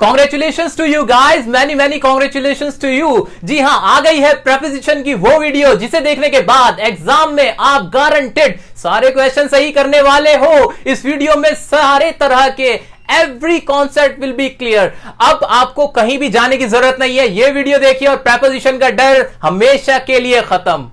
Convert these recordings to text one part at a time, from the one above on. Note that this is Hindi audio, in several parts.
Congratulations to you guys, many many congratulations to you. जी हां, आ गई है प्रेपोजिशन की वो वीडियो जिसे देखने के बाद एग्जाम में आप गारंटेड सारे क्वेश्चन सही करने वाले हो। इस वीडियो में सारे तरह के every concept will be clear. अब आपको कहीं भी जाने की जरूरत नहीं है, ये वीडियो देखिए और प्रेपोजिशन का डर हमेशा के लिए खत्म।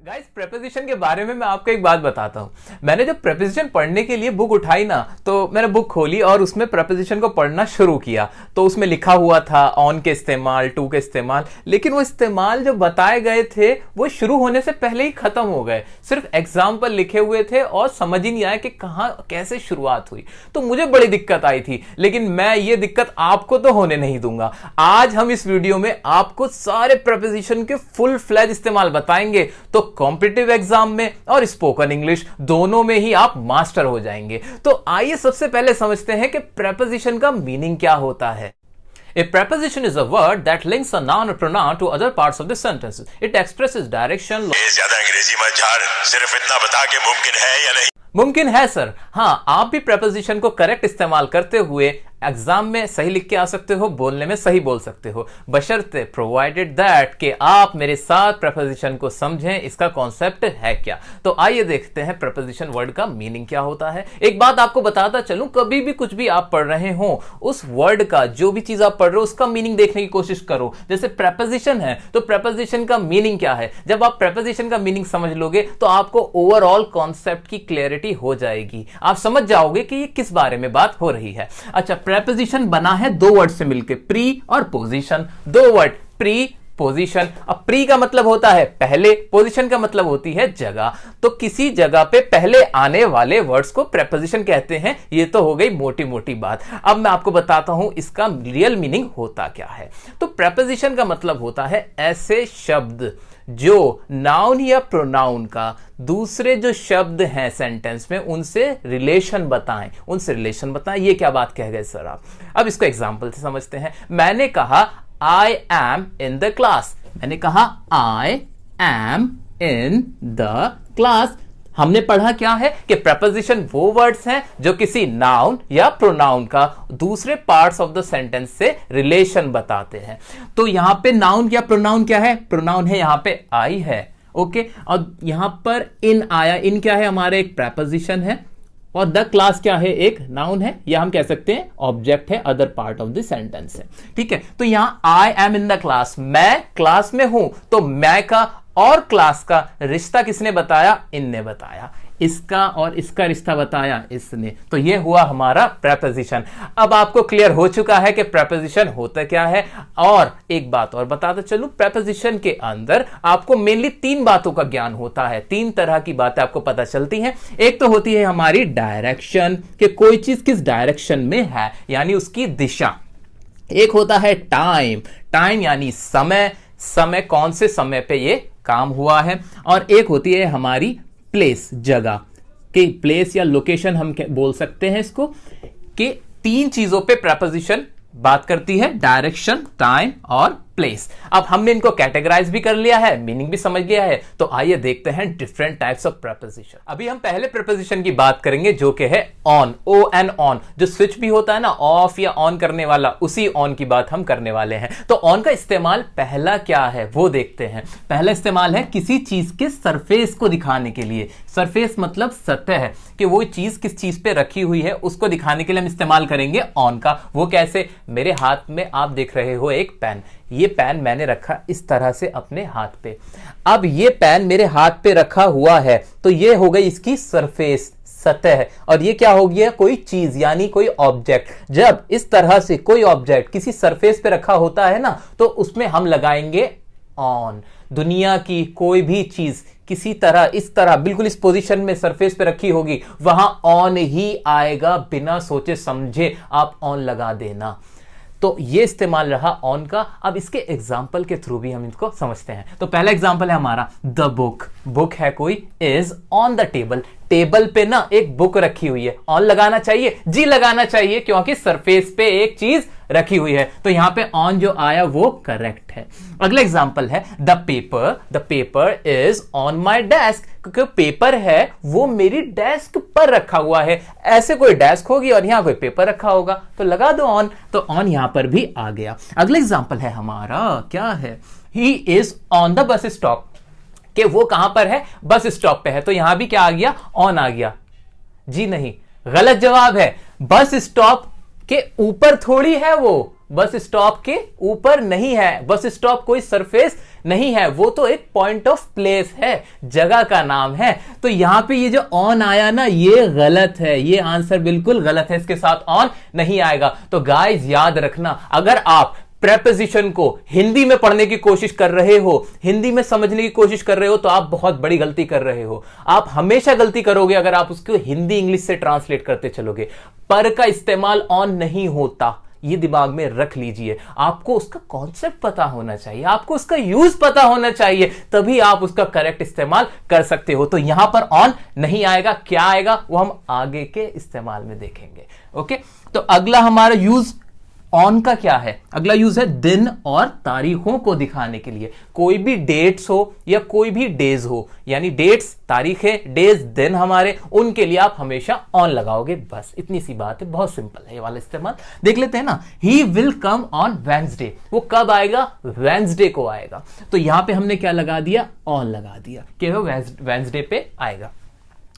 गाइस, प्रेपोजिशन के बारे में मैं आपको एक बात बताता हूं। मैंने जब प्रेपोजिशन पढ़ने के लिए बुक उठाई ना, तो मैंने बुक खोली और उसमें प्रेपोजिशन को पढ़ना शुरू किया। तो उसमें लिखा हुआ था ऑन के इस्तेमाल, टू के इस्तेमाल, लेकिन वो इस्तेमाल जो बताए गए थे वो शुरू होने से पहले ही खत्म हो गए। सिर्फ एग्जाम्पल लिखे हुए थे और समझ ही नहीं आया कि कहां कैसे शुरुआत हुई। तो मुझे बड़ी दिक्कत आई थी, लेकिन मैं ये दिक्कत आपको तो होने नहीं दूंगा। आज हम इस वीडियो में आपको सारे प्रेपोजिशन के फुल फ्लैज इस्तेमाल बताएंगे, तो कॉम्पिटिटिव एग्जाम में और स्पोकन इंग्लिश दोनों में ही आप मास्टर हो जाएंगे। तो आइए सबसे पहले समझते हैं कि प्रेपोजिशन का मीनिंग क्या होता है। A preposition is a word that links a noun or pronoun to other parts of the sentence. It expresses direction. ज्यादा अंग्रेजी मत झाड़, सिर्फ इतना बता के मुमकिन है या नहीं। मुमकिन है सर। हाँ, आप भी प्रेपोजिशन को करेक्ट इस्तेमाल करते हुए एग्जाम में सही लिख के आ सकते हो, बोलने में सही बोल सकते हो, बशर्ते प्रोवाइडेड दैट कि आप मेरे साथ प्रेपोजिशन को समझें इसका कॉन्सेप्ट है क्या। तो आइए देखते हैं प्रेपोजिशन वर्ड का मीनिंग क्या होता है। एक बात आपको बताता चलूं, कभी भी कुछ भी आप पढ़ रहे हो, उस वर्ड का जो भी चीज आप पढ़ रहे हो उसका मीनिंग देखने की कोशिश करो। जैसे प्रेपोजिशन है तो प्रेपोजिशन का मीनिंग क्या है। जब आप प्रेपोजिशन का मीनिंग समझ लोगे तो आपको ओवरऑल कॉन्सेप्ट की क्लैरिटी हो जाएगी। आप समझ जाओगे कि ये किस बारे में बात हो रही है। अच्छा, प्रेपोजिशन बना है दो वर्ड से मिलकर, प्री और पोजीशन। दो वर्ड, प्री पोजीशन। अब प्री का मतलब होता है पहले, पोजीशन का मतलब होती है जगह। तो किसी जगह पे पहले आने वाले वर्ड्स को प्रेपोजिशन कहते हैं। ये तो हो गई मोटी मोटी बात। अब मैं आपको बताता हूं इसका रियल मीनिंग होता क्या है। तो प्रेपोजिशन का मतलब होता है ऐसे शब्द जो नाउन या प्रोनाउन का दूसरे जो शब्द हैं सेंटेंस में उनसे रिलेशन बताएं, उनसे रिलेशन बताएं। ये क्या बात कह गए सर आप। अब इसको एग्जांपल से समझते हैं। मैंने कहा I am in the class. मैंने कहा I am in the class. हमने पढ़ा क्या है कि प्रेपोजिशन वो वर्ड्स हैं जो किसी नाउन या प्रोनाउन का दूसरे पार्ट्स ऑफ द सेंटेंस से रिलेशन बताते हैं। तो यहां पे नाउन या प्रोनाउन क्या है। प्रोनाउन है यहां पे आई है, ओके। और यहां पर इन आया, इन क्या है हमारे एक प्रेपोजिशन है, और द क्लास क्या है एक नाउन है, या हम कह सकते हैं ऑब्जेक्ट है, other part of the sentence है। ठीक है, तो यहां I am in the class, मैं क्लास में हूं, तो मैं का और क्लास का रिश्ता किसने बताया, इनने बताया। इसका और इसका रिश्ता बताया इसने। तो यह हुआ हमारा प्रेपोजिशन। अब आपको क्लियर हो चुका है कि प्रेपोजिशन होता क्या है। और एक बात और बताता चलूं, प्रेपोजिशन के अंदर आपको मेनली तीन बातों का ज्ञान होता है। तीन तरह की बातें आपको पता चलती हैं। एक तो होती है हमारी डायरेक्शन, कि कोई चीज किस डायरेक्शन में है, यानी उसकी दिशा। एक होता है टाइम, टाइम यानी समय, समय कौन से समय पे ये काम हुआ है। और एक होती है हमारी प्लेस, जगह, कि प्लेस या लोकेशन हम बोल सकते हैं इसको। कि तीन चीजों पे प्रेपोजिशन बात करती है, डायरेक्शन, टाइम और प्लेस। अब हमने इनको कैटेगराइज भी कर लिया है, मीनिंग भी समझ लिया है। तो आइए देखते हैं डिफरेंट टाइप्स ऑफ प्रेपोजिशन। अभी हम पहले प्रेपोजिशन की बात करेंगे जो कि है ऑन, ओ एन ऑन। जो स्विच भी होता है ना, ऑफ या ऑन करने वाला, उसी ऑन की बात हम करने वाले हैं। तो ऑन का इस्तेमाल पहला क्या है वो देखते हैं। पहला इस्तेमाल है किसी चीज के सरफेस को दिखाने के लिए। सरफेस मतलब सतह, कि वो चीज किस चीज पे रखी हुई है उसको दिखाने के लिए हम इस्तेमाल करेंगे ऑन का। वो कैसे, मेरे हाथ में आप देख रहे हो एक पेन, ये पेन मैंने रखा इस तरह से अपने हाथ पे। अब ये पेन मेरे हाथ पे रखा हुआ है, तो ये हो गई इसकी सरफेस, सतह। और ये क्या हो गया, कोई चीज यानी कोई ऑब्जेक्ट। जब इस तरह से कोई ऑब्जेक्ट किसी सरफेस पे रखा होता है ना, तो उसमें हम लगाएंगे ऑन। दुनिया की कोई भी चीज किसी तरह इस तरह बिल्कुल इस पोजीशन में सरफेस पे रखी होगी, वहां ऑन ही आएगा, बिना सोचे समझे आप ऑन लगा देना। तो ये इस्तेमाल रहा ऑन का। अब इसके एग्जाम्पल के थ्रू भी हम इसको समझते हैं। तो पहला एग्जाम्पल है हमारा द बुक। बुक है कोई, is on the table. Table पे ना एक बुक रखी हुई है, ऑन लगाना चाहिए, जी लगाना चाहिए, क्योंकि सरफेस पे एक चीज रखी हुई है, तो यहां पे ऑन जो आया वो करेक्ट है। अगला एग्जांपल है the paper is on my desk, क्योंकि पेपर है वो मेरी डेस्क पर रखा हुआ है। ऐसे कोई डेस्क होगी और यहां कोई पेपर रखा होगा तो लगा दो ऑन, तो ऑन यहां पर भी आ गया। अगला एग्जांपल है हमारा, क्या है, he is on the bus stop, कि वो कहां पर है, बस स्टॉप पे है, तो यहां भी क्या आ गया, ऑन आ गया। जी नहीं, गलत जवाब है। बस स्टॉप के ऊपर थोड़ी है वो, बस स्टॉप के ऊपर नहीं है। बस स्टॉप कोई सरफेस नहीं है, वो तो एक पॉइंट ऑफ प्लेस है, जगह का नाम है। तो यहां पे ये जो ऑन आया ना, ये गलत है, ये आंसर बिल्कुल गलत है, इसके साथ ऑन नहीं आएगा। तो गाइस याद रखना, अगर आप प्रेपोजिशन को हिंदी में पढ़ने की कोशिश कर रहे हो, हिंदी में समझने की कोशिश कर रहे हो, तो आप बहुत बड़ी गलती कर रहे हो। आप हमेशा गलती करोगे अगर आप उसको हिंदी इंग्लिश से ट्रांसलेट करते चलोगे। पर का इस्तेमाल ऑन नहीं होता, ये दिमाग में रख लीजिए। आपको उसका कॉन्सेप्ट पता होना चाहिए, आपको उसका यूज पता होना चाहिए, तभी आप उसका करेक्ट इस्तेमाल कर सकते हो। तो यहां पर ऑन नहीं आएगा, क्या आएगा वो हम आगे के इस्तेमाल में देखेंगे। ओके, तो अगला हमारा यूज ऑन का क्या है, अगला यूज है दिन और तारीखों को दिखाने के लिए। कोई भी डेट्स हो या कोई भी डेज हो, यानी डेट्स तारीखें, डेज दिन हमारे, उनके लिए आप हमेशा ऑन लगाओगे, बस इतनी सी बात है, बहुत सिंपल है ये वाला इस्तेमाल। देख लेते हैं ना, he will come on Wednesday, वो कब आएगा, वेंसडे को आएगा। तो यहां पे हमने क्या लगा दिया, ऑन लगा दिया कि वो वेंसडे पे आएगा।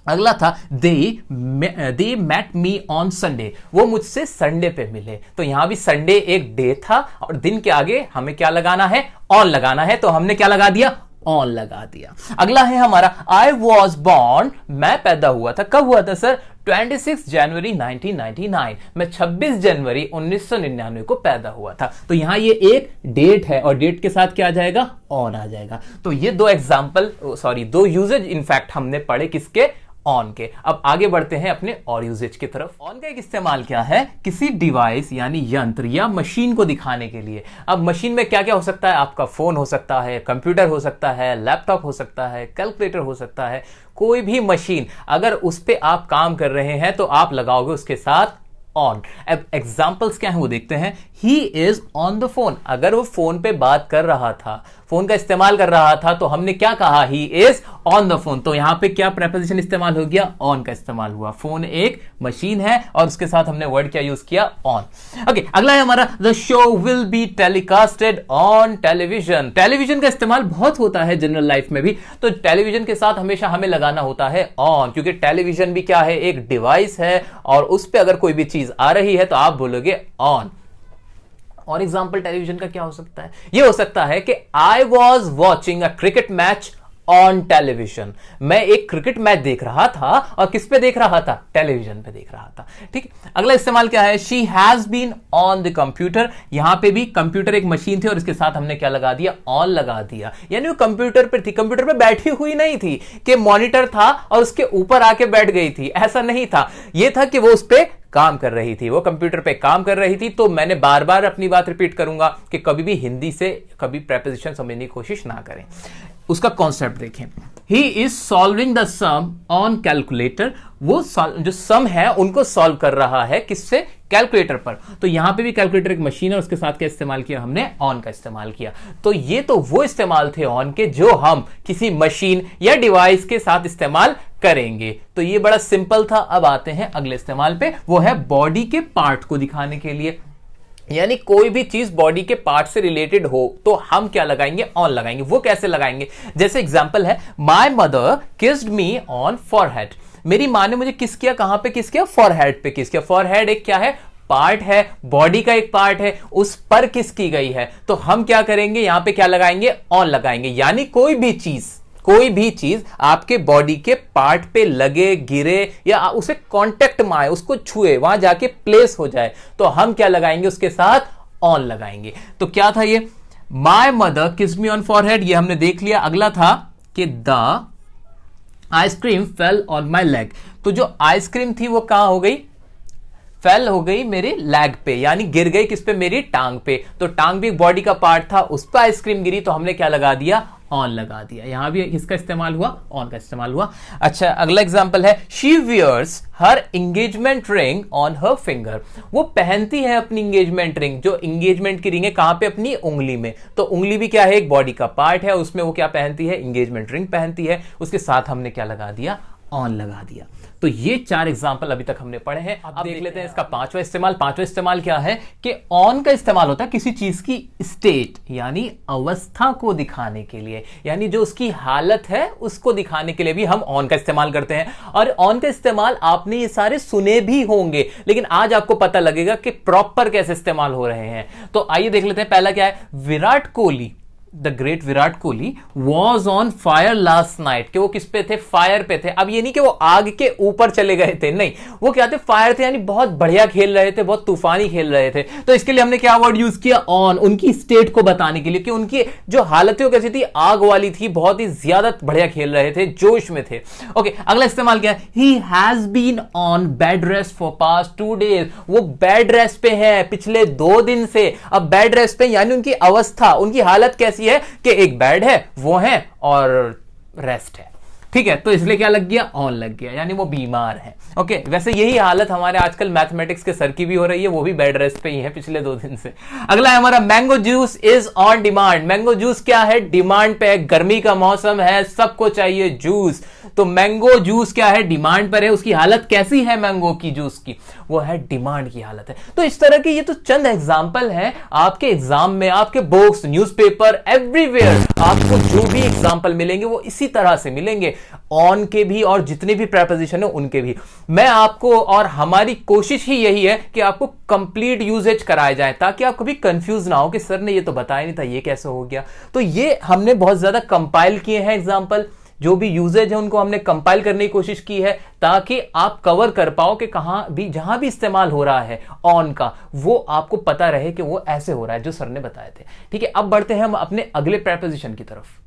अगला था they met me on Sunday, वो मुझसे संडे पे मिले। तो यहां भी संडे एक डे था और दिन के आगे हमें क्या लगाना है, ऑन लगाना है, तो हमने क्या लगा दिया, ऑन लगा दिया। अगला है हमारा आई वॉज बॉर्न, मैं पैदा हुआ था, कब हुआ था सर, 26 जनवरी 1999, मैं 26 जनवरी 1999 को पैदा हुआ था। तो यहां ये एक डेट है और डेट के साथ क्या आ जाएगा, ऑन आ जाएगा। तो ये दो यूजेज इनफैक्ट हमने पढ़े किसके, ऑन के। अब आगे बढ़ते हैं अपने और यूजेज की तरफ। ऑन का एक इस्तेमाल क्या है, किसी डिवाइस यानी यंत्र या मशीन को दिखाने के लिए। अब मशीन में क्या क्या हो सकता है, आपका फोन हो सकता है, कंप्यूटर हो सकता है, लैपटॉप हो सकता है, कैलकुलेटर हो सकता है, कोई भी मशीन अगर उस पर आप काम कर रहे हैं तो आप लगाओगे उसके साथ ऑन। अब एग्जाम्पल्स क्या है वो देखते हैं। He is on the phone, अगर वो फोन पे बात कर रहा था, फोन का इस्तेमाल कर रहा था, तो हमने क्या कहा, he is on the phone. तो यहां पे क्या प्रेपोजिशन इस्तेमाल हो गया, ऑन का इस्तेमाल हुआ। फोन एक मशीन है और उसके साथ हमने वर्ड क्या यूज किया, ऑन। ओके, अगला है हमारा the show will be telecasted on television. Television का इस्तेमाल बहुत होता है जनरल लाइफ में भी, तो टेलीविजन के साथ हमेशा हमें लगाना होता है ऑन, क्योंकि टेलीविजन भी क्या है, एक डिवाइस है और उस पर अगर कोई भी चीज आ रही है तो आप बोलोगे ऑन। और एग्जाम्पल टेलीविजन का क्या हो सकता है, ये हो सकता है कि I was watching a cricket match on television, मैं एक क्रिकेट मैच देख रहा था और किस पे देख रहा था, टेलीविजन पे देख रहा था। ठीक, अगला इस्तेमाल क्या है, she has been on the computer. यहां पे भी कंप्यूटर एक मशीन थी और इसके साथ हमने क्या लगा दिया, ऑन लगा दिया, यानी वो कंप्यूटर पे थी, कंप्यूटर पे बैठी हुई नहीं थी कि मॉनिटर था और उसके ऊपर आके बैठ गई थी, ऐसा नहीं था। यह था कि वो उस पे काम कर रही थी, वो कंप्यूटर पे काम कर रही थी। तो मैंने बार बार अपनी बात रिपीट करूंगा कि कभी भी हिंदी से कभी प्रेपोजिशन समझने की कोशिश ना करें। उसका कॉन्सेप्ट देखें, he is solving the sum on calculator, वो जो सम है उनको सॉल्व कर रहा है, किससे, कैलकुलेटर पर। तो यहां पे भी कैलकुलेटर एक मशीन है, उसके साथ क्या इस्तेमाल किया हमने, ऑन का इस्तेमाल किया। तो ये तो वो इस्तेमाल थे ऑन के जो हम किसी मशीन या डिवाइस के साथ इस्तेमाल करेंगे। तो ये बड़ा सिंपल था। अब आते हैं अगले इस्तेमाल पे, वो है बॉडी के पार्ट को दिखाने के लिए, यानी कोई भी चीज बॉडी के पार्ट से रिलेटेड हो तो हम क्या लगाएंगे, ऑन लगाएंगे। वो कैसे लगाएंगे, जैसे एग्जांपल है my mother kissed me on forehead, मेरी मां ने मुझे किस किया, कहां पे किस किया, फॉरहेड पे किस किया। फॉरहेड एक क्या है, पार्ट है, बॉडी का एक पार्ट है, उस पर किस की गई है। तो हम क्या करेंगे, यहां पे क्या लगाएंगे, ऑन लगाएंगे। यानी कोई भी चीज आपके बॉडी के पार्ट पे लगे, गिरे या उसे कांटेक्ट में आए, उसको छुए, वहां जाके प्लेस हो जाए, तो हम क्या लगाएंगे, उसके साथ ऑन लगाएंगे। तो क्या था ये, my mother kissed me on forehead, ये हमने देख लिया। अगला था कि the ice cream fell on my leg, तो जो आइसक्रीम थी वो कहां हो गई, फेल हो गई मेरे लेग पे, यानी गिर गई किस पे, मेरी टांग पे। तो टांग भी एक बॉडी का पार्ट था, उस पर आइसक्रीम गिरी तो हमने क्या लगा दिया, ऑन लगा दिया। यहां भी किसका इस्तेमाल हुआ? ऑन का इस्तेमाल हुआ। अच्छा, अगला एग्जांपल है she wears her engagement ring on her finger. वो पहनती है अपनी एंगेजमेंट रिंग। जो एंगेजमेंट की रिंग है कहां पे? अपनी उंगली में। तो उंगली भी क्या है? एक बॉडी का पार्ट है, उसमें वो क्या पहनती है? एंगेजमेंट रिंग पहनती है। उसके साथ हमने क्या लगा दिया? ऑन लगा दिया। तो ये 4 एग्जाम्पल अभी तक हमने पढ़े हैं। अब देख लेते हैं इसका 5वां इस्तेमाल। 5वां इस्तेमाल क्या है कि ऑन का इस्तेमाल होता है किसी चीज की स्टेट यानी अवस्था को दिखाने के लिए, यानी जो उसकी हालत है उसको दिखाने के लिए भी हम ऑन का इस्तेमाल करते हैं। और ऑन का इस्तेमाल आपने ये सारे सुने भी होंगे, लेकिन आज आपको पता लगेगा कि प्रॉपर कैसे इस्तेमाल हो रहे हैं। तो आइए देख लेते हैं। पहला क्या है? Virat Kohli, the great Virat Kohli was on fire last night. कि वो किस पे थे? फायर पे थे। अब ये नहीं कि वो आग के ऊपर चले गए थे, नहीं, वो क्या थे? फायर थे, यानी बहुत बढ़िया खेल रहे थे, बहुत तूफानी खेल रहे थे। तो इसके लिए हमने क्या वर्ड यूज किया? ऑन, उनकी स्टेट को बताने के लिए कि उनकी जो हालत है वो कैसी थी? आग वाली थी, बहुत ही ज्यादा बढ़िया खेल रहे थे, जोश में थे। ओके, अगला इस्तेमाल क्या है? He has been on bed rest for past 2 days। वो बेड रेस्ट पे है पिछले 2 दिन से। अब बेड रेस्ट पे यानी उनकी अवस्था, उनकी हालत कैसी है कि एक बेड है, वो है, और रेस्ट है। ठीक है, तो इसलिए क्या लग गया? ऑन लग गया, यानी वो बीमार है। ओके, वैसे यही हालत हमारे आजकल मैथमेटिक्स के सर की भी हो रही है, वो भी बेड रेस्ट पे ही है पिछले 2 दिन से। अगला है हमारा mango juice is on demand. Mango juice क्या है? डिमांड पे है, गर्मी का मौसम है, सबको चाहिए जूस। तो मैंगो जूस क्या है? डिमांड पर है। उसकी हालत कैसी है मैंगो की जूस की? वो है डिमांड की हालत है। तो इस तरह के ये तो चंद एग्जाम्पल हैं आपके एग्जाम में, आपके बुक्स, न्यूज़पेपर, एवरीवेयर आपको जो भी एग्जाम्पल मिलेंगे वो इसी तरह से मिलेंगे, ऑन के भी और जितने भी प्रेपोजिशन है उनके भी। मैं आपको, और हमारी कोशिश ही यही है कि आपको कंप्लीट यूजेज कराए जाए ताकि आप कभी कंफ्यूज ना हो कि सर ने ये तो बताया नहीं था, ये कैसे हो गया। तो ये हमने बहुत ज्यादा कंपाइल किए हैं एग्जाम्पल, जो भी यूजेज है उनको हमने कंपाइल करने की कोशिश की है ताकि आप कवर कर पाओ कि कहां भी, जहां भी इस्तेमाल हो रहा है ऑन का, वो आपको पता रहे कि वो ऐसे हो रहा है जो सर ने बताए थे। ठीक है, अब बढ़ते हैं हम अपने अगले प्रेपोजिशन की तरफ।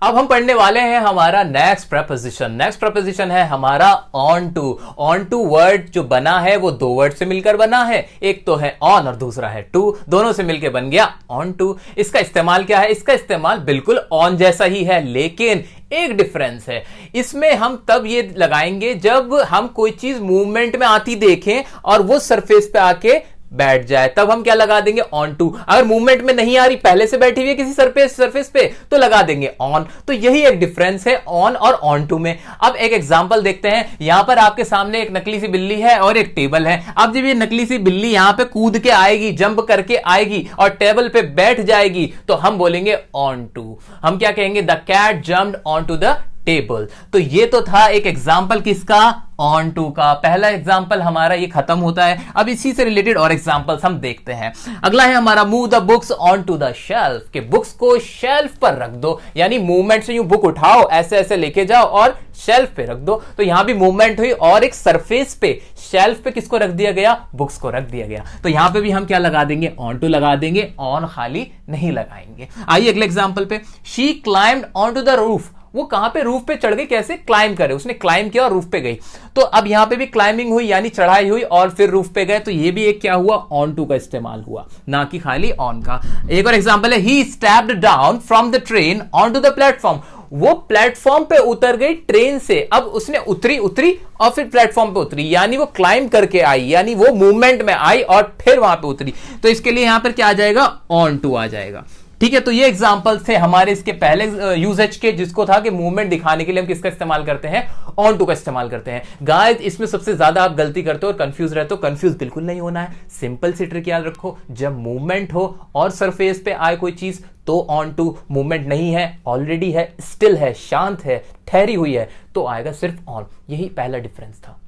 अब हम पढ़ने वाले हैं हमारा नेक्स्ट प्रेपोजिशन। नेक्स्ट प्रेपोजिशन है हमारा on to. On to word जो बना है वो 2 वर्ड से मिलकर बना है, एक तो है ऑन और दूसरा है टू, दोनों से मिलकर बन गया ऑन टू। इसका इस्तेमाल क्या है? इसका इस्तेमाल बिल्कुल ऑन जैसा ही है, लेकिन एक डिफरेंस है। इसमें हम तब ये लगाएंगे जब हम कोई चीज मूवमेंट में आती देखें और वो सरफेस पे आके बैठ जाए, तब हम क्या लगा देंगे? On to. अगर मूवमेंट में नहीं आ रही, पहले से बैठी हुई है किसी सरफेस पे, तो लगा देंगे ऑन। तो यही एक डिफरेंस है ऑन और ऑन टू में। अब एक एग्जांपल देखते हैं। यहां पर आपके सामने एक नकली सी बिल्ली है और एक टेबल है। अब जब ये नकली सी बिल्ली यहां पे कूद के आएगी, जंप करके आएगी और टेबल पे बैठ जाएगी, तो हम बोलेंगे ऑन टू। हम क्या कहेंगे? The cat jumped on to the table. तो ये तो था एक एग्जाम्पल किसका? ऑन टू का। पहला एग्जाम्पल हमारा ये खत्म होता है। अब इसी से रिलेटेड और एग्जाम्पल्स हम देखते हैं। अगला है हमारा move the books on to the shelf. के बुक्स को शेल्फ पर रख दो, यानी मूवमेंट से यूं बुक उठाओ, ऐसे ऐसे लेके जाओ और शेल्फ पे रख दो। तो यहां भी मूवमेंट हुई और एक सरफेस पे, शेल्फ पे किसको रख दिया गया? बुक्स को रख दिया गया। तो यहां पे भी हम क्या लगा देंगे? ऑन टू लगा देंगे, ऑन खाली नहीं लगाएंगे। आइए अगले एग्जाम्पल पे। She climbed on to the roof. वो कहां पे? रूफ पे चढ़ गई। कैसे? क्लाइम करे, उसने क्लाइम किया और रूफ पे गई। तो अब यहां पे भी क्लाइंबिंग हुई, यानी चढ़ाई हुई और फिर रूफ पे गए। तो ये भी एक क्या हुआ? ऑन टू का इस्तेमाल हुआ, ना कि खाली ऑन का। एक और एग्जांपल है, he stepped down from the train on to the platform. वो प्लेटफॉर्म पे उतर गई ट्रेन से। अब उसने उतरी और फिर प्लेटफॉर्म पे उतरी, यानी वो क्लाइम करके आई, यानी वो मूवमेंट में आई और फिर वहां पे उतरी। तो इसके लिए यहां पर क्या आ जाएगा? ऑन टू आ जाएगा। ठीक है, तो ये एग्जांपल थे हमारे इसके पहले यूजेज के, जिसको था कि मूवमेंट दिखाने के लिए हम किसका इस्तेमाल करते हैं? ऑन टू का इस्तेमाल करते हैं। गाइस, इसमें सबसे ज्यादा आप गलती करते हो और कंफ्यूज रहते हो। कंफ्यूज बिल्कुल नहीं होना है। सिंपल सी ट्रिक याद रखो, जब मूवमेंट हो और सरफेस पे आए कोई चीज तो ऑन टू। मूवमेंट नहीं है, ऑलरेडी है, स्टिल है, शांत है, ठहरी हुई है, तो आएगा सिर्फ ऑन। यही पहला डिफरेंस था।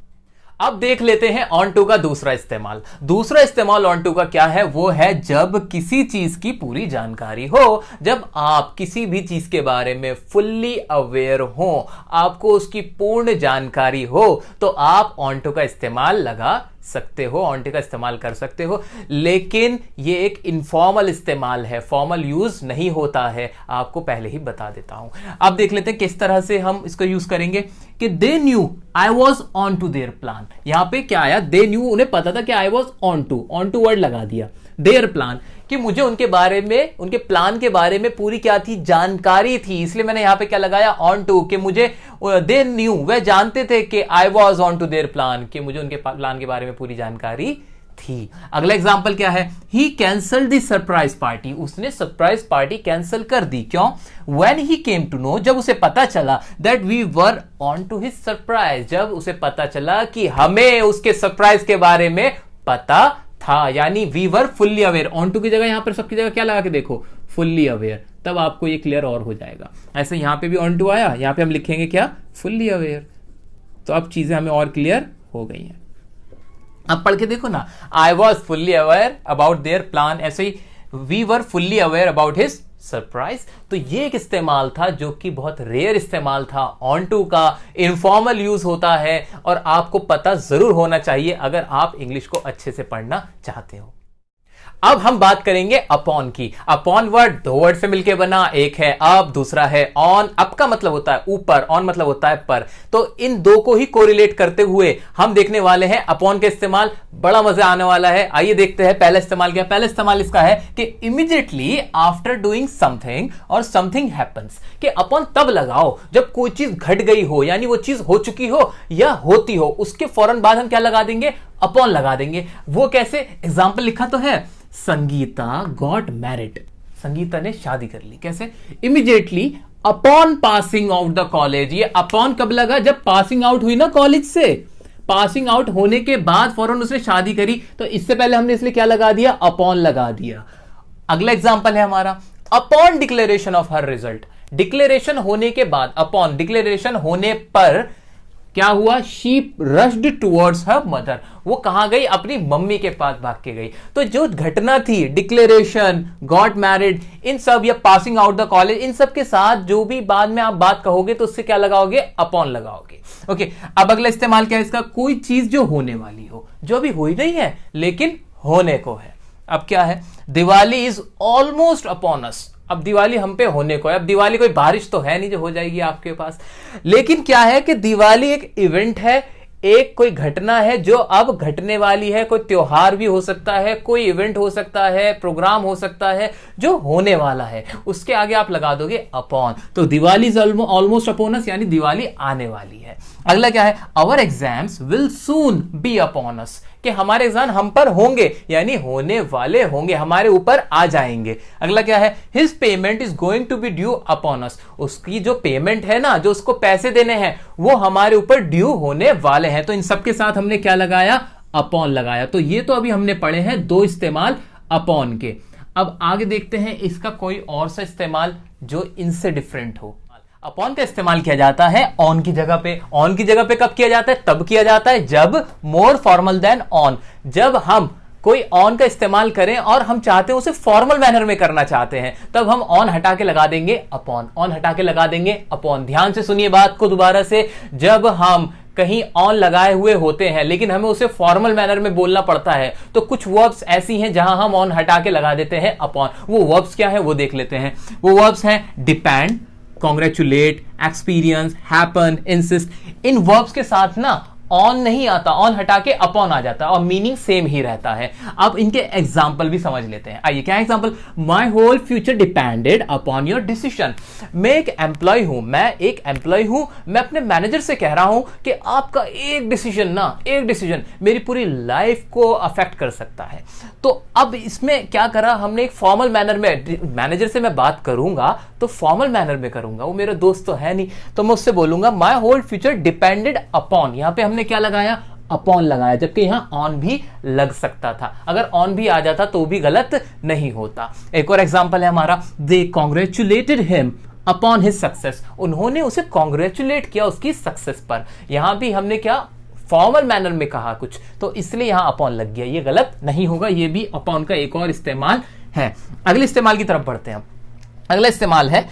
अब देख लेते हैं ऑन टू का दूसरा इस्तेमाल। दूसरा इस्तेमाल ऑन टू का क्या है? वो है जब किसी चीज की पूरी जानकारी हो, जब आप किसी भी चीज के बारे में फुल्ली अवेयर हो, आपको उसकी पूर्ण जानकारी हो, तो आप ऑन टू का इस्तेमाल लगा सकते हो, ऑन टू का इस्तेमाल कर सकते हो। लेकिन ये एक इनफॉर्मल इस्तेमाल है, फॉर्मल यूज नहीं होता है, आपको पहले ही बता देता हूं। अब देख लेते हैं किस तरह से हम इसको यूज करेंगे कि they knew I was on to their plan. यहां पे क्या आया? दे न्यू, उन्हें पता था कि I was on to word लगा दिया। देयर प्लान, कि मुझे उनके बारे में, उनके प्लान के बारे में पूरी क्या थी, जानकारी थी। इसलिए मैंने यहां पे क्या लगाया, ऑन टू, कि मुझे दे न्यू, वह जानते थे कि I was on to their plan, कि मुझे उनके प्लान के बारे में पूरी जानकारी थी। अगला एग्जाम्पल क्या है, he cancelled the surprise party, उसने सरप्राइज पार्टी कैंसिल कर दी। क्यों? When he came to know, जब उसे पता चला, that we were on to his surprise, जब उसे पता चला कि हमें उसके सरप्राइज के बारे में पता था, यानी we were fully aware. On to की जगह यहां पर सबकी जगह क्या लगा के देखो, फुल्ली अवेयर, तब आपको ये क्लियर और हो जाएगा। ऐसे यहां पे भी ऑन टू आया, यहां पे हम लिखेंगे क्या, फुल्ली अवेयर, तो अब चीजें हमें और क्लियर हो गई हैं। अब पढ़ के देखो ना, I was fully aware about their plan, ऐसे ही we were fully aware about his surprise. तो ये एक इस्तेमाल था जो कि बहुत रेयर इस्तेमाल था ऑन टू का, इनफॉर्मल यूज होता है और आपको पता जरूर होना चाहिए अगर आप इंग्लिश को अच्छे से पढ़ना चाहते हो। अब हम बात करेंगे अपॉन की। अपॉन वर्ड दो वर्ड से मिलकर बना, एक है अब, दूसरा है ऑन। अप का मतलब होता है ऊपर, ऑन मतलब होता है पर। तो इन दो को ही कोरिलेट करते हुए हम देखने वाले हैं अपॉन का इस्तेमाल। बड़ा मजा आने वाला है। आइए देखते हैं पहला इस्तेमाल क्या। पहला इस्तेमाल इसका है कि इमीडिएटली आफ्टर डूइंग समथिंग और समथिंग हैपेंस, कि अपॉन तब लगाओ जब कोई चीज घट गई हो, यानी वो चीज हो चुकी हो या होती हो, उसके फौरन बाद हम क्या लगा देंगे, अपॉन लगा देंगे। वो कैसे, एग्जाम्पल लिखा तो है, संगीता गॉट मैरिड, संगीता ने शादी कर ली। कैसे, immediately upon passing out the college. ये अपॉन कब लगा, जब पासिंग आउट हुई ना कॉलेज से, पासिंग आउट होने के बाद फौरन उसने शादी करी, तो इससे पहले हमने इसलिए क्या लगा दिया, अपॉन लगा दिया। अगला एग्जांपल है हमारा, upon declaration of her result. Declaration होने के बाद, अपॉन डिक्लेरेशन होने पर क्या हुआ, she rushed towards her mother, वो कहां गई, अपनी मम्मी के पास भाग के गई। तो जो घटना थी, डिक्लेरेशन, गॉट मैरिड, इन सब, या पासिंग आउट द कॉलेज, इन सब के साथ जो भी बाद में आप बात कहोगे तो उससे क्या लगाओगे, अपॉन लगाओगे। ओके, अब अगला इस्तेमाल क्या है इसका, कोई चीज जो होने वाली हो, जो अभी हुई नहीं है लेकिन होने को है। अब क्या है, दिवाली इज ऑलमोस्ट अपॉन अस, अब दिवाली हम पे होने को है। अब दिवाली कोई बारिश तो है नहीं जो हो जाएगी आपके पास, लेकिन क्या है कि दिवाली एक इवेंट है, एक कोई घटना है जो अब घटने वाली है। कोई त्योहार भी हो सकता है, कोई इवेंट हो सकता है, प्रोग्राम हो सकता है जो होने वाला है, उसके आगे आप लगा दोगे अपॉन। तो Diwali is almost upon us, यानी दिवाली आने वाली है। अगला क्या है, our exams will soon be upon us, कि हमारे एग्जाम हम पर होंगे, यानी होने वाले होंगे, हमारे ऊपर आ जाएंगे। अगला क्या है, his payment is going to be due upon us, उसकी जो पेमेंट है ना, जो उसको पैसे देने हैं, वो हमारे ऊपर ड्यू होने वाले हैं। तो इन सबके साथ हमने क्या लगाया, अपॉन लगाया। तो ये तो अभी हमने पढ़े हैं दो इस्तेमाल अपॉन के। अब आगे देखते हैं इसका कोई और सा इस्तेमाल जो इनसे डिफरेंट हो। अपॉन का इस्तेमाल किया जाता है ऑन की जगह पे। ऑन की जगह पे कब किया जाता है, तब किया जाता है जब मोर फॉर्मल देन ऑन, जब हम कोई ऑन का इस्तेमाल करें और हम चाहते हैं उसे फॉर्मल मैनर में करना चाहते हैं, तब हम ऑन हटा के लगा देंगे अपॉन, ऑन हटा के लगा देंगे अपॉन। ध्यान से सुनिए बात को दोबारा से, जब हम कहीं ऑन लगाए हुए होते हैं लेकिन हमें उसे फॉर्मल मैनर में बोलना पड़ता है, तो कुछ वर्ब्स ऐसी हैं जहां हम ऑन हटा के लगा देते हैं अपॉन। वो वर्ब्स क्या है वो देख लेते हैं। वो वर्ब्स हैं depend, congratulate, experience, happen, insist. इन वर्ब्स के साथ ना ऑन नहीं आता, ऑन हटा के अपॉन आ जाता है और मीनिंग सेम ही रहता है। अब इनके एग्जाम्पल भी समझ लेते हैं। आइए, क्या example, my whole future depended upon your decision. मैं एक एम्प्लॉय हूं, मैं अपने मैनेजर से कह रहा हूं कि आपका एक डिसीजन मेरी पूरी लाइफ को अफेक्ट कर सकता है। तो अब इसमें क्या करा हमने, एक फॉर्मल मैनर में, मैनेजर से मैं बात करूंगा तो फॉर्मल मैनर में करूंगा, वो मेरा दोस्त तो है नहीं, तो मैं उससे बोलूंगा my whole future depended upon. यहां पे हमने क्या लगाया, अपॉन लगाया, जबकि यहां ऑन भी लग सकता था। अगर ऑन भी आ जाता तो भी गलत नहीं होता। एक और एग्जांपल है हमारा, they congratulated him upon his success, उन्होंने उसे कॉन्ग्रेचुलेट किया उसकी सक्सेस पर। यहां भी हमने क्या, फॉर्मल मैनर में कहा कुछ, तो इसलिए यहां अपॉन लग गया। ये गलत नहीं होगा, ये भी अपॉन का एक और इस्तेमाल है। अगले इस्तेमाल की तरफ बढ़ते हैं। अगला इस्तेमाल है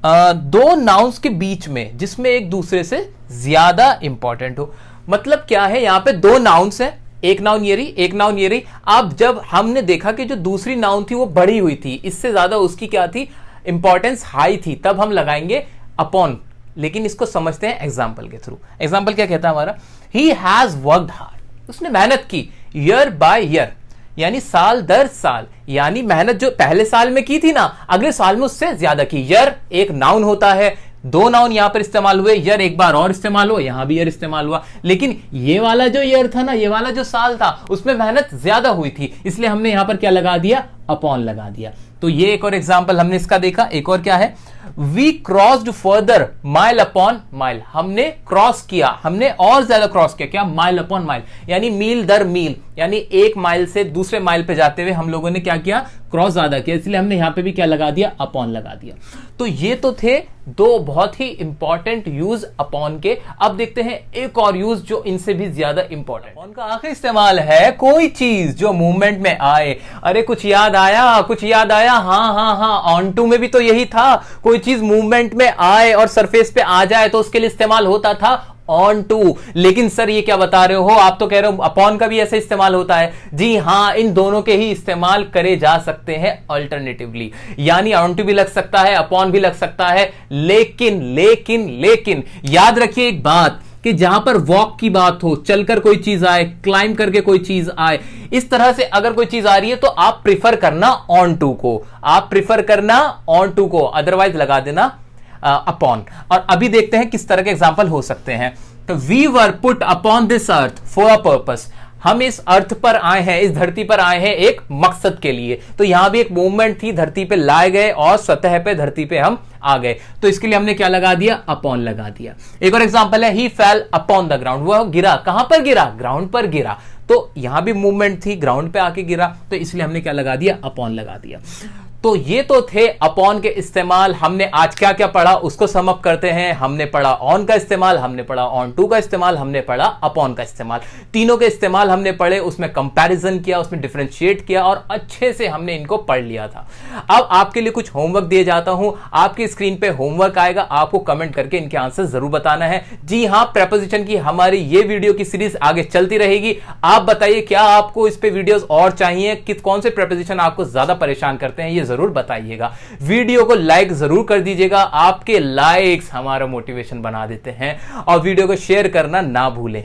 दो नाउन्स के बीच में जिसमें एक दूसरे से ज्यादा इंपॉर्टेंट हो। मतलब क्या है, यहां पे दो नाउन्स है, एक नाउन ये रही, एक नाउन ये रही। अब जब हमने देखा कि जो दूसरी नाउन थी वो बढ़ी हुई थी, इससे ज्यादा उसकी क्या थी, इंपॉर्टेंस हाई थी, तब हम लगाएंगे अपॉन। लेकिन इसको समझते हैं एग्जाम्पल के थ्रू। एग्जाम्पल क्या कहता है हमारा, ही हैज वर्कड हार्ड, उसने मेहनत की, ईयर बाय ईयर, यानी साल दर साल, यानी मेहनत जो पहले साल में की थी ना, अगले साल में उससे ज्यादा की। ईयर एक नाउन होता है, दो नाउन यहां पर इस्तेमाल हुए, ईयर एक बार और इस्तेमाल हुआ, यहां भी ईयर इस्तेमाल हुआ, लेकिन ये वाला जो ईयर था ना, ये वाला जो साल था, उसमें मेहनत ज्यादा हुई थी, इसलिए हमने यहां पर क्या लगा दिया, अपॉन लगा दिया। तो ये एक और एग्जांपल हमने इसका देखा। एक और क्या है, we crossed further mile upon mile, हमने क्रॉस किया, हमने और ज्यादा क्रॉस किया, क्या, माइल अपॉन माइल, यानी मील दर मील, यानी एक माइल से दूसरे माइल पे जाते हुए हम लोगों ने क्या किया, क्रॉस ज्यादा किया, इसलिए हमने यहां पे भी क्या लगा दिया, अपॉन लगा दिया। तो ये तो थे दो बहुत ही इंपॉर्टेंट यूज अपॉन के। अब देखते हैं एक और यूज जो इनसे भी ज्यादा इंपॉर्टेंट। अपॉन का आखिरी इस्तेमाल है कोई चीज जो मूवमेंट में आए। अरे कुछ याद आया, कुछ याद आया, हाँ हाँ हाँ, ऑन टू में भी तो यही था, कोई चीज मूवमेंट में आए और सरफेस पे आ जाए तो उसके लिए इस्तेमाल होता था ऑन टू। लेकिन सर ये क्या बता रहे हो, आप तो कह रहे हो अपॉन का भी ऐसे इस्तेमाल होता है। जी हां, इन दोनों के ही इस्तेमाल करे जा सकते हैं अल्टरनेटिवली, यानी ऑन टू भी लग सकता है, अपॉन भी लग सकता है, लेकिन लेकिन लेकिन याद रखिए एक बात कि जहां पर वॉक की बात हो, चलकर कोई चीज आए, क्लाइंब करके कोई चीज आए, इस तरह से अगर कोई चीज आ रही है तो आप प्रिफर करना ऑन टू को, आप प्रिफर करना ऑन टू को, अदरवाइज लगा देना अपॉन। और अभी देखते हैं किस तरह के एग्जांपल हो सकते हैं। तो we were put upon this earth for a purpose, हम इस अर्थ पर आए हैं, इस धरती पर आए हैं एक मकसद के लिए। तो यहां भी एक मूवमेंट थी, धरती पे लाए गए और सतह पे धरती पे हम आ गए, तो इसके लिए हमने क्या लगा दिया, अपॉन लगा दिया। एक और एग्जांपल है, ही फेल अपॉन द ग्राउंड, वह गिरा, कहां पर गिरा, ग्राउंड पर गिरा, तो यहां भी मूवमेंट थी, ग्राउंड पे आके गिरा, तो इसलिए हमने क्या लगा दिया, अपॉन लगा दिया। तो ये तो थे अपॉन के इस्तेमाल। हमने आज क्या क्या पढ़ा उसको सम अप करते हैं। हमने पढ़ा ऑन का इस्तेमाल, हमने पढ़ा ऑन टू का इस्तेमाल, हमने पढ़ा अपॉन का इस्तेमाल। तीनों के इस्तेमाल हमने पढ़े, उसमें कंपैरिजन किया, उसमें डिफरेंशिएट किया और अच्छे से हमने इनको पढ़ लिया था। अब आपके लिए कुछ होमवर्क दिए जाता हूं, आपकी स्क्रीन पे होमवर्क आएगा, आपको कमेंट करके इनके आंसर जरूर बताना है। जी हां, प्रेपोजिशन की हमारी ये वीडियो की सीरीज आगे चलती रहेगी। आप बताइए क्या आपको इस पे वीडियोस और चाहिए, कौन से प्रेपोजिशन आपको ज्यादा परेशान करते हैं, ये जरूर बताइएगा। वीडियो को लाइक जरूर कर दीजिएगा, आपके लाइक्स हमारा मोटिवेशन बना देते हैं, और वीडियो को शेयर करना ना भूलें।